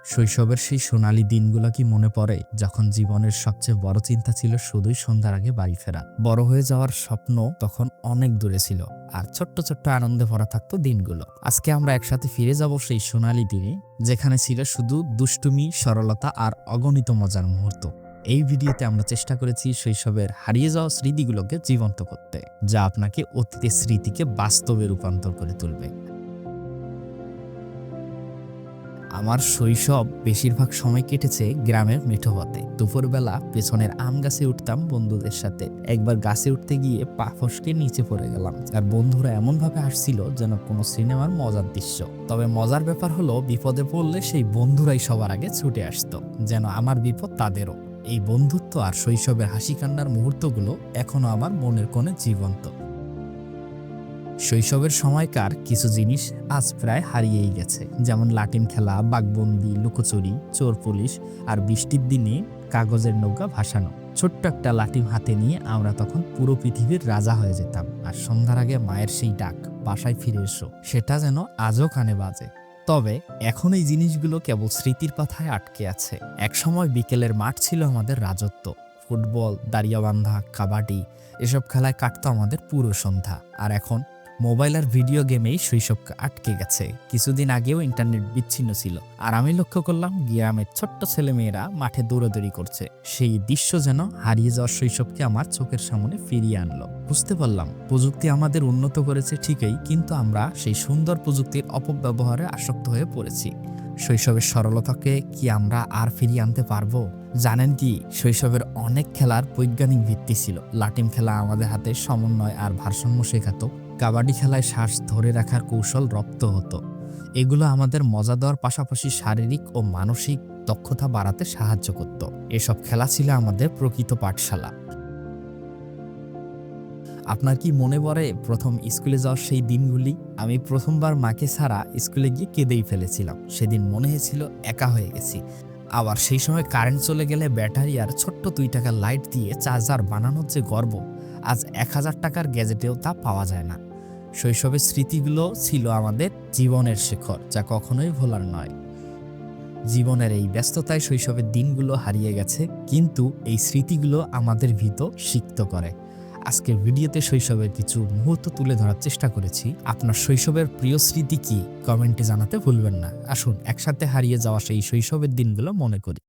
শৈশবের সেই সোনালী দিনগুলো কি মনে পড়ে, যখন জীবনের সবচেয়ে বড় চিন্তা ছিল শুধুই সন্ধ্যার আগে বাড়ি ফেরা? বড় হয়ে যাওয়ার স্বপ্ন তখন অনেক দূরে ছিল, আর ছোট্ট ছোট্ট আনন্দে ভরা থাকতো দিনগুলো। আজকে আমরা একসাথে ফিরে যাব সেই সোনালী দিনে, যেখানে ছিল শুধু দুষ্টুমি, সরলতা আর অগণিত মজার মুহূর্ত। এই ভিডিওতে আমরা চেষ্টা করেছি শৈশবের হারিয়ে যাওয়া স্মৃতিগুলোকে জীবন্ত করতে, যা আপনাকে অতীতের স্মৃতিকে বাস্তবে রূপান্তর করে তুলবে। আমার শৈশব বেশিরভাগ সময় কেটেছে গ্রামের মেঠো পথে। দুপুরবেলা পেছনের আম গাছে উঠতাম বন্ধুদের সাথে। একবার গাছে উঠতে গিয়ে পা ফসকে নিচে পড়ে গেলাম, আর বন্ধুরা এমন ভাবে হাসছিল যেন কোনো সিনেমার মজার দৃশ্য। তবে মজার ব্যাপার হলো, বিপদে পড়লে সেই বন্ধুরাই সবার আগে ছুটে আসতো, যেন আমার বিপদ তাদেরও। এই বন্ধুত্ব আর শৈশবের হাসি কান্নার মুহূর্তগুলো এখনো আমার মনের কোণে জীবন্ত। শৈশবের সময়কার কিছু জিনিস আজ প্রায় হারিয়েই গেছে, যেমন লাটিম খেলা, বাঘবন্দি, লুকোচুরি, চোর পুলিশ, আর বৃষ্টির দিনে কাগজের নৌকা ভাসানো। ছোট্ট একটা লাটিম হাতে নিয়ে আমরা তখন পুরো পৃথিবীর রাজা হয়ে যেতাম। আর সন্ধ্যার আগে মায়ের সেই ডাক, বাসায় ফিরে এসো, সেটা যেন আজও কানে বাজে। তবে এখন এই জিনিসগুলো কেবল স্মৃতির পাথায় আটকে আছে। একসময় বিকেলের মাঠ ছিল আমাদের রাজত্ব। ফুটবল, দাড়িয়াবান্ধা, কাবাডি, এসব খেলায় কাটতো আমাদের পুরো সন্ধ্যা। আর এখন মোবাইল আর ভিডিও গেমেই শৈশব আটকে গেছে। কিছুদিন আগেও ইন্টারনেট বিচ্ছিন্ন ছিল, আর আমি লক্ষ্য করলাম গ্রামের ছোট্ট ছেলেমেয়েরা মাঠে দৌড়াদৌড়ি করছে। সেই দৃশ্য যেন হারিয়ে যাওয়ার শৈশবকে আমার চোখের সামনে ফিরিয়ে আনলো। বুঝতে পারলাম, প্রযুক্তি আমাদের উন্নত করেছে ঠিকই, কিন্তু আমরা সেই সুন্দর প্রযুক্তির অপব্যবহারে আসক্ত হয়ে পড়েছি। শৈশবের সরলতাকে কি আমরা আর ফিরিয়ে আনতে পারবো? জানেন কি, শৈশবের অনেক খেলার বৈজ্ঞানিক ভিত্তি ছিল। লাটিম খেলা আমাদের হাতে সমন্বয় আর ভারসাম্য শেখাতো। কাবাডি খেলায় শ্বাস ধরে রাখার কৌশল রপ্ত হতো। এগুলো আমাদের মজা দেওয়ার পাশাপাশি শারীরিক ও মানসিক দক্ষতা বাড়াতে সাহায্য করত। এসব খেলা ছিল আমাদের প্রকৃত পাঠশালা। আপনার কি মনে পড়ে প্রথম স্কুলে যাওয়ার সেই দিনগুলি? আমি প্রথমবার মাকে ছাড়া স্কুলে গিয়ে কেঁদেই ফেলেছিলাম। সেদিন মনে হয়েছিল একা হয়ে গেছি। আবার সেই সময় কারেন্ট চলে গেলে ব্যাটারি আর ছোট্ট 2 টাকার লাইট দিয়ে চার্জার বানানোর যে গর্ব, আজ 1000 টাকার গ্যাজেটেও তা পাওয়া যায় না। শৈশবের স্মৃতিগুলো ছিল আমাদের জীবনের শিখর, যা কখনোই ভোলার নয়। জীবনের এই ব্যস্ততায় শৈশবের দিনগুলো হারিয়ে গেছে, কিন্তু এই স্মৃতিগুলো আমাদের ভিতর সিক্ত করে। আজকের ভিডিওতে শৈশবের কিছু মুহূর্ত তুলে ধরার চেষ্টা করেছি। আপনার শৈশবের প্রিয় স্মৃতি কি, কমেন্টে জানাতে ভুলবেন না। আসুন একসাথে হারিয়ে যাওয়া সেই শৈশবের দিনগুলো মনে করি।